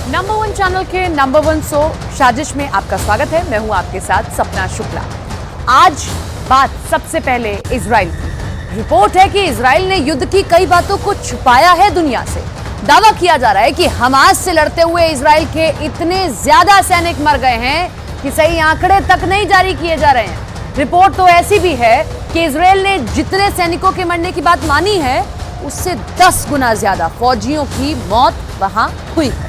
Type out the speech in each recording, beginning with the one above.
Number one channel के number one show साजिश में आपका स्वागत है। मैं हूं आपके साथ सपना शुक्ला। आज बात सबसे पहले इजराइल की। रिपोर्ट है कि इजराइल ने युद्ध की कई बातों को छुपाया है दुनिया से। दावा किया जा रहा है कि हमास से लड़ते हुए इजराइल के इतने ज्यादा सैनिक मर गए हैं कि सही आंकड़े तक नहीं जारी किए जा रहे हैं। रिपोर्ट तो ऐसी भी है कि इजराइल ने जितने सैनिकों के मरने की बात मानी है उससे 10 गुना ज्यादा फौजियों की मौत वहां हुई है।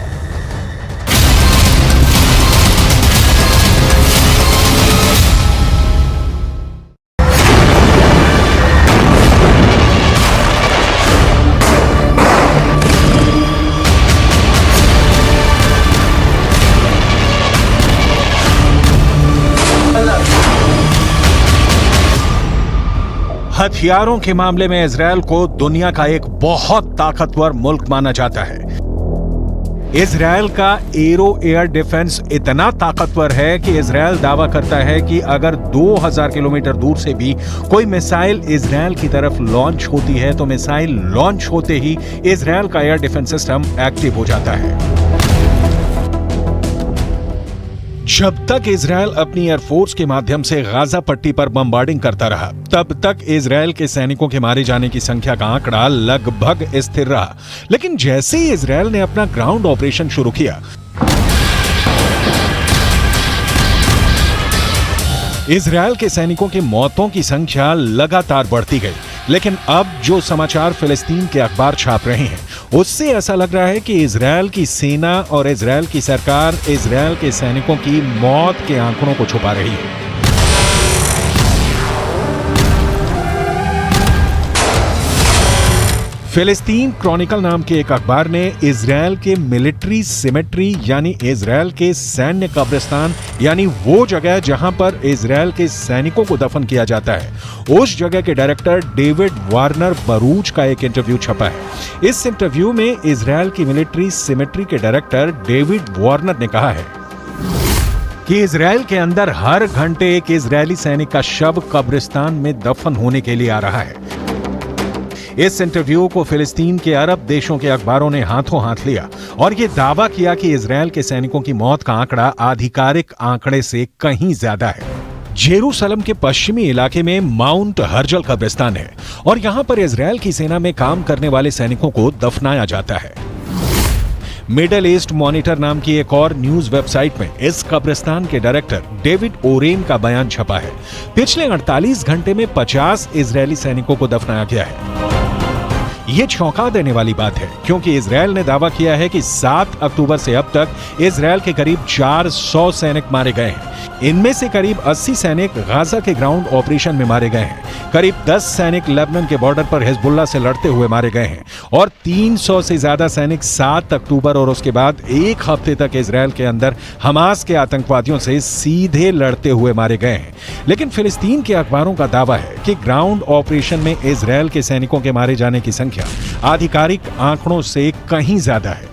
हथियारों के मामले में इजरायल को दुनिया का एक बहुत ताकतवर मुल्क माना जाता है। इजरायल का एरो एयर डिफेंस इतना ताकतवर है कि इजरायल दावा करता है कि अगर 2000 किलोमीटर दूर से भी कोई मिसाइल इजरायल की तरफ लॉन्च होती है तो मिसाइल लॉन्च होते ही इजरायल का एयर डिफेंस सिस्टम एक्टिव हो जाता है। जब तक इजरायल अपनी एयरफोर्स के माध्यम से गाजा पट्टी पर बमबार्डिंग करता रहा, तब तक इजरायल के सैनिकों के मारे जाने की संख्या का आंकड़ा लगभग स्थिर रहा। लेकिन जैसे ही इजरायल ने अपना ग्राउंड ऑपरेशन शुरू किया, इजरायल के सैनिकों की मौतों की संख्या लगातार बढ़ती गई। लेकिन अब जो समाचार फिलिस्तीन के अखबार छाप रहे हैं उससे ऐसा लग रहा है कि इजरायल की सेना और इजरायल की सरकार इजरायल के सैनिकों की मौत के आंकड़ों को छुपा रही है। फिलिस्तीन क्रॉनिकल नाम के एक अखबार ने इजरायल के मिलिट्री सिमेट्री यानी इजरायल के सैन्य कब्रिस्तान यानी वो जगह जहां पर इजरायल के सैनिकों को दफन किया जाता है, उस जगह के डायरेक्टर डेविड वार्नर बरूच का एक इंटरव्यू छपा है। इस इंटरव्यू में इजरायल की मिलिट्री सिमेट्री के डायरेक्टर डेविड वार्नर ने कहा है कि इजरायल के अंदर हर घंटे एक इजरायली सैनिक का शव कब्रिस्तान में दफन होने के लिए आ रहा है। इस इंटरव्यू को फिलिस्तीन के अरब देशों के अखबारों ने हाथों हाथ लिया और यह दावा किया कि इजरायल के सैनिकों की मौत का आंकड़ा आधिकारिक आंकड़े से कहीं ज्यादा है। जेरूसलम के पश्चिमी इलाके में माउंट हर्जल कब्रिस्तान है और यहां पर इजरायल की सेना में काम करने वाले सैनिकों को दफनाया जाता है। मिडल ईस्ट मॉनिटर नाम की एक और न्यूज वेबसाइट में इस कब्रिस्तान के डायरेक्टर डेविड ओरेन का बयान छपा है। पिछले 48 घंटे में 50 इजरायली सैनिकों को दफनाया गया है। यह चौंका देने वाली बात है क्योंकि इजरायल ने दावा किया है कि 7 अक्टूबर से अब तक इजरायल के करीब 400 सैनिक मारे गए हैं। इनमें से करीब 80 सैनिक गाजा के ग्राउंड ऑपरेशन में मारे गए हैं। करीब 10 सैनिक लेबनान के बॉर्डर पर हिजबुल्लाह से लड़ते हुए मारे गए हैं और 300 से ज्यादा सैनिक 7 अक्टूबर और उसके बाद एक हफ्ते तक इजरायल के अंदर हमास के आतंकवादियों से सीधे लड़ते हुए मारे गए हैं। लेकिन फिलिस्तीन के अखबारों का दावा है कि ग्राउंड ऑपरेशन में इजरायल के सैनिकों के मारे जाने की संख्या आधिकारिक आंकड़ों से कहीं ज्यादा है।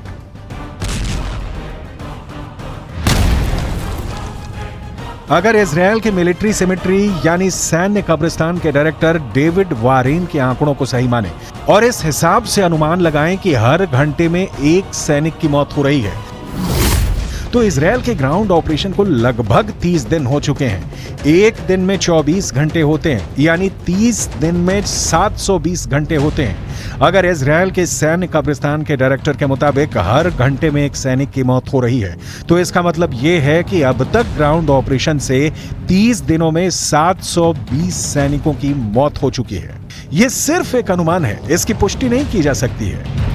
अगर इजरायल के मिलिट्री सिमेट्री यानी सैन्य कब्रिस्तान के डायरेक्टर डेविड वारेन के आंकड़ों को सही माने और इस हिसाब से अनुमान लगाएं कि हर घंटे में एक सैनिक की मौत हो रही है, तो इजरायल के ग्राउंड ऑपरेशन को लगभग 30 दिन हो चुके हैं। एक दिन में 24 घंटे होते हैं यानी 30 दिन में 720 घंटे होते हैं। अगर इजरायल के सैन्य कब्रिस्तान के डायरेक्टर के मुताबिक हर घंटे में एक सैनिक की मौत हो रही है, तो इसका मतलब यह है कि अब तक ग्राउंड ऑपरेशन से 30 दिनों में 720 सैनिकों की मौत हो चुकी है। यह सिर्फ एक अनुमान है, इसकी पुष्टि नहीं की जा सकती है।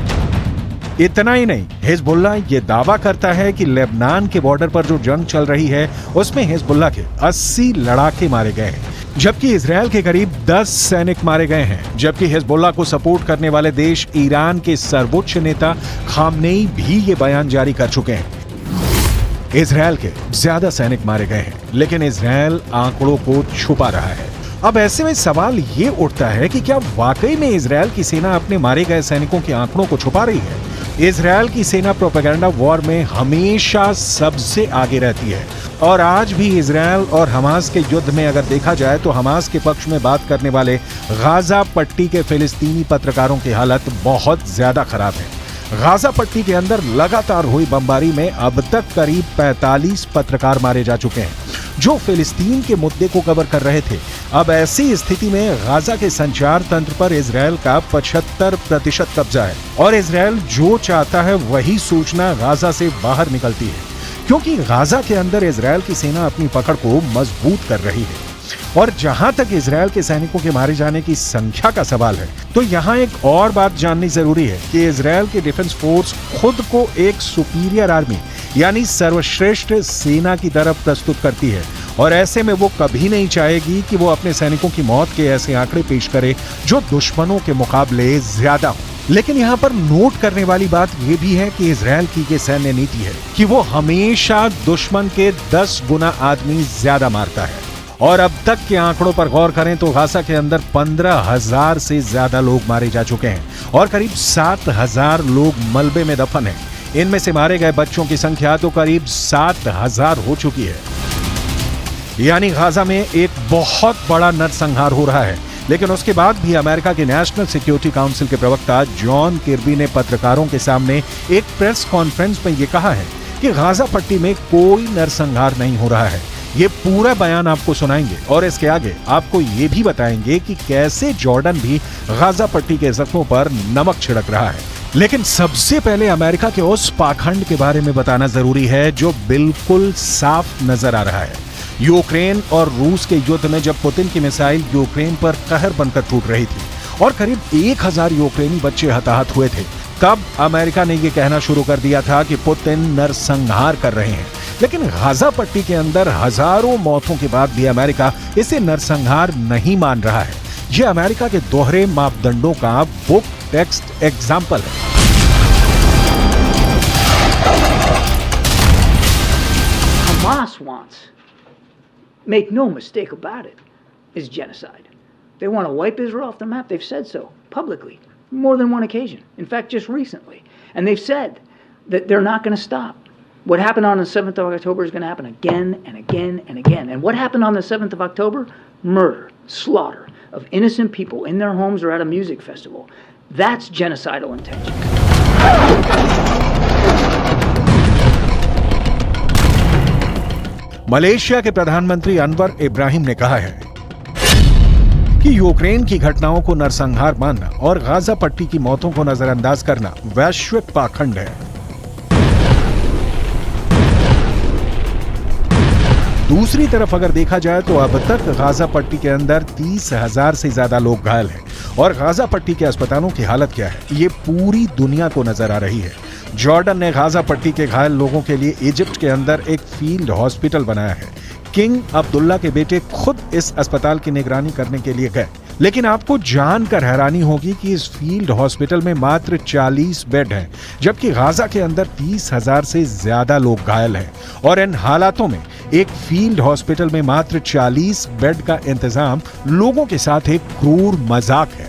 इतना ही नहीं, हिजबुल्लाह ये दावा करता है कि लेबनान के बॉर्डर पर जो जंग चल रही है उसमें हिजबुल्लाह के 80 लड़ाके मारे गए हैं, जबकि इजरायल के करीब 10 सैनिक मारे गए हैं। जबकि हिजबुल्लाह को सपोर्ट करने वाले देश ईरान के सर्वोच्च नेता खामनेई भी ये बयान जारी कर चुके हैं। इजरायल के ज्यादा सैनिक मारे गए हैं, लेकिन इजरायल आंकड़ों को छुपा रहा है। अब ऐसे में सवाल ये उठता है कि क्या वाकई में इजरायल की सेना अपने मारे गए सैनिकों के आंकड़ों को छुपा रही है? इजरायल की सेना प्रोपेगेंडा वॉर में हमेशा सबसे आगे रहती है और आज भी इजरायल और हमास के युद्ध में अगर देखा जाए तो हमास के पक्ष में बात करने वाले गाजा पट्टी के फिलिस्तीनी पत्रकारों की हालत बहुत ज्यादा खराब है। गाजा पट्टी के अंदर लगातार हुई बमबारी में अब तक करीब 45 पत्रकार मारे जा चुके हैं जो फिलिस्तीन के मुद्दे को कवर कर रहे थे। अब ऐसी स्थिति में गाजा के संचार तंत्र पर इजरायल का 75% कब्जा है और इजरायल जो चाहता है वही सूचना गाजा से बाहर निकलती है, क्योंकि गाजा के अंदर इजरायल की सेना अपनी पकड़ को मजबूत कर रही है। और जहां तक इजरायल के सैनिकों के मारे जाने की संख्या का सवाल है, तो यहाँ एक और बात जाननी जरूरी है कि इजरायल की डिफेंस फोर्स खुद को एक सुपीरियर आर्मी यानी सर्वश्रेष्ठ सेना की तरफ प्रस्तुत करती है और ऐसे में वो कभी नहीं चाहेगी कि वो अपने सैनिकों की मौत के ऐसे आंकड़े पेश करे जो दुश्मनों के मुकाबले ज्यादा हो। लेकिन यहाँ पर नोट करने वाली बात यह भी है कि इजरायल की ये सैन्य नीति है कि वो हमेशा दुश्मन के 10 गुना आदमी ज्यादा मारता है। और अब तक के आंकड़ों पर गौर करें तो गाजा के अंदर 15,000 से ज्यादा लोग मारे जा चुके हैं और करीब 7,000 लोग मलबे में दफन हैं। इनमें से मारे गए बच्चों की संख्या तो करीब 7,000 हो चुकी है। यानी गाजा में एक बहुत बड़ा नरसंहार हो रहा है। लेकिन उसके बाद भी अमेरिका के नेशनल सिक्योरिटी काउंसिल के प्रवक्ता जॉन किर्बी ने पत्रकारों के सामने एक प्रेस कॉन्फ्रेंस में यह कहा है कि गाजा पट्टी में कोई नरसंहार नहीं हो रहा है। ये पूरा बयान आपको सुनाएंगे और इसके आगे आपको ये भी बताएंगे कि कैसे जॉर्डन भी गाजा पट्टी के जख्मों पर नमक छिड़क रहा है। लेकिन सबसे पहले अमेरिका के उस पाखंड के बारे में बताना जरूरी है जो बिल्कुल साफ नजर आ रहा है। यूक्रेन और रूस के युद्ध में जब पुतिन की मिसाइल यूक्रेन पर कहर बनकर टूट रही थी और करीब 1000 यूक्रेनी बच्चे हताहत हुए थे, तब अमेरिका ने यह कहना शुरू कर दिया था कि पुतिन नरसंहार कर रहे हैं। लेकिन गाजा पट्टी के अंदर हजारों मौतों के बाद भी अमेरिका इसे नरसंहार नहीं मान रहा है। यह अमेरिका के दोहरे मापदंडों का बुक टेक्स्ट एग्जाम्पल है। Hamas wants, make no mistake about it, is genocide. They want to wipe Israel off the map. They've said so publicly, more than one occasion. In fact, just recently. And they've said that they're not going to stop. What happened on the 7th of October is going to happen again and again and again. And what happened on the 7th of October? Murder, slaughter of innocent people in their homes or at a music festival. That's genocidal intention. Malaysia के प्रधानमंत्री अनवर इब्राहिम ने कहा है कि Ukraine की घटनाओं को नरसंहार मानना और गाजा पट्टी की मौतों को नजरअंदाज करना वैश्विक पाखंड है। दूसरी तरफ अगर देखा जाए तो अब तक गाजा पट्टी के अंदर 30,000 से ज्यादा लोग घायल हैं और गाजा पट्टी के अस्पतालों की हालत क्या है ये पूरी दुनिया को नजर आ रही है। जॉर्डन ने गाजा पट्टी के घायल लोगों के लिए इजिप्ट के अंदर एक फील्ड हॉस्पिटल बनाया है। किंग अब्दुल्ला के बेटे खुद इस अस्पताल की निगरानी करने के लिए गए। लेकिन आपको जानकर हैरानी होगी कि इस फील्ड हॉस्पिटल में मात्र 40 बेड हैं, जबकि गाजा के अंदर 30,000 से ज्यादा लोग घायल हैं। और इन हालातों में एक फील्ड हॉस्पिटल में मात्र 40 बेड का इंतजाम लोगों के साथ एक क्रूर मजाक है।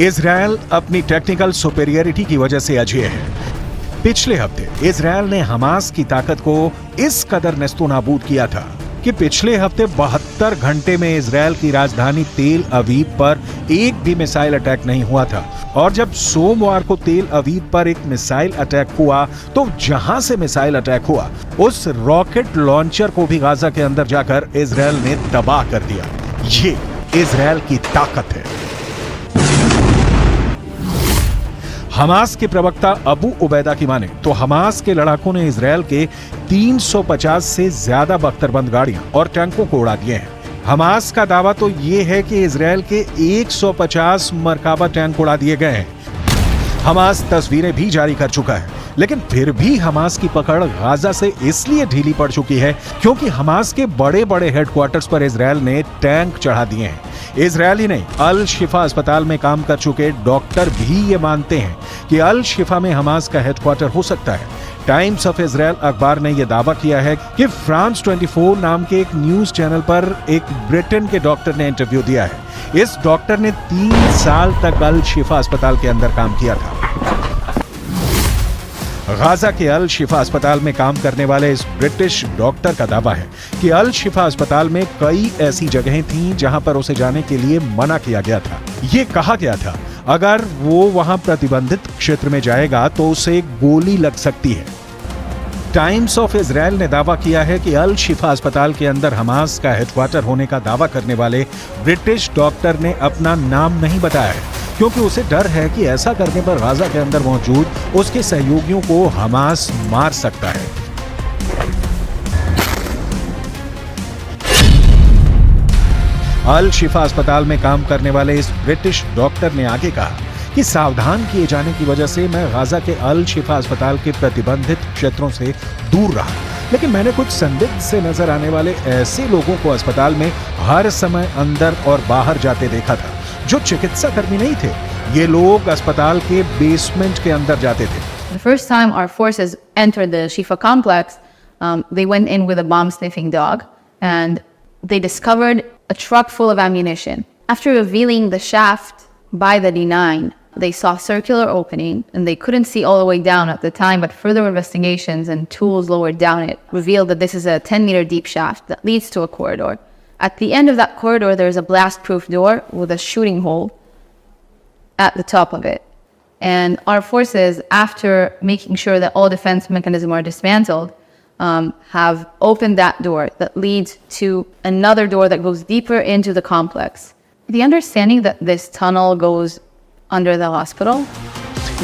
इजरायल अपनी टेक्निकल सुपेरियरिटी की वजह से अजेय है। पिछले हफ्ते इजरायल ने हमास की ताकत को इस कदर नेस्तोनाबूद किया था कि पिछले हफ्ते 72 घंटे में इजरायल की राजधानी तेल अवीव पर एक भी मिसाइल अटैक नहीं हुआ था। और जब सोमवार को तेल अवीव पर एक मिसाइल अटैक हुआ तो जहां से मिसाइल अटैक हुआ उस रॉकेट लॉन्चर को भी गाजा के अंदर जाकर इजरायल ने तबाह कर दिया। ये इजरायल की ताकत है। हमास के प्रवक्ता अबू उबैदा की माने तो हमास के लड़ाकों ने इजरायल के 350 से ज्यादा बख्तरबंद गाड़ियां और टैंकों को उड़ा दिए हैं। हमास का दावा तो ये है कि इजरायल के 150 मरकाबा टैंक उड़ा दिए गए हैं। हमास तस्वीरें भी जारी कर चुका है लेकिन फिर भी हमास की पकड़ गाजा से इसलिए ढीली पड़ चुकी है क्योंकि हमास के बड़े बड़े हेडक्वार्टर्स पर इजरायल ने टैंक चढ़ा दिए हैं। इजरायली नहीं, अल शिफा अस्पताल में काम कर चुके डॉक्टर भी ये मानते हैं कि अल शिफा में हमास का हेडक्वार्टर हो सकता है। टाइम्स ऑफ इजरायल अखबार ने यह दावा किया है कि फ्रांस 24 नाम के एक न्यूज चैनल पर एक ब्रिटेन के डॉक्टर ने इंटरव्यू दिया है। इस डॉक्टर ने 3 साल तक अल शिफा अस्पताल के अंदर काम किया था। गाजा के अल शिफा अस्पताल में काम करने वाले इस ब्रिटिश डॉक्टर का दावा है कि अल शिफा अस्पताल में कई ऐसी जगहें थीं जहां पर उसे जाने के लिए मना किया गया था। ये कहा गया था अगर वो वहां प्रतिबंधित क्षेत्र में जाएगा तो उसे गोली लग सकती है। टाइम्स ऑफ इजरायल ने दावा किया है कि अल शिफा अस्पताल के अंदर हमास का हेडक्वार्टर होने का दावा करने वाले ब्रिटिश डॉक्टर ने अपना नाम नहीं बताया है क्योंकि उसे डर है कि ऐसा करने पर गाजा के अंदर मौजूद उसके सहयोगियों को हमास मार सकता है। अल शिफा अस्पताल में काम करने वाले इस ब्रिटिश डॉक्टर ने आगे कहा कि सावधान किए जाने की वजह से मैं गाजा के अल शिफा अस्पताल के प्रतिबंधित क्षेत्रों से दूर रहा, लेकिन मैंने कुछ संदिग्ध से नजर आने वाले ऐसे लोगों को अस्पताल में हर समय अंदर और बाहर जाते देखा था जो चिकित्सा कर्मी नहीं थे। ये लोग अस्पताल के बेसमेंट के अंदर जाते थे। The first time our forces entered the Shifa complex, they went in with a bomb-sniffing dog, and they discovered a truck full of ammunition. After revealing the shaft by the D9, they saw a circular opening, and they couldn't see all the way down at the time, but further investigations and tools lowered down it revealed that this is a 10-meter deep shaft that leads to a corridor. At the end of that corridor, there is a blast-proof door with a shooting hole at the top of it. And our forces, after making sure that all defense mechanisms are dismantled, have opened that door that leads to another door that goes deeper into the complex. The understanding that this tunnel goes under the hospital.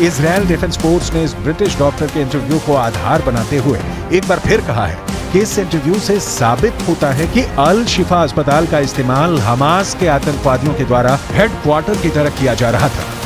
Israel defence force ने इस British doctor के interview को आधार बनाते हुए एक बार फिर कहा है कि इस इंटरव्यू से साबित होता है कि अल शिफा अस्पताल का इस्तेमाल हमास के आतंकवादियों के द्वारा हेडक्वार्टर की तरह किया जा रहा था।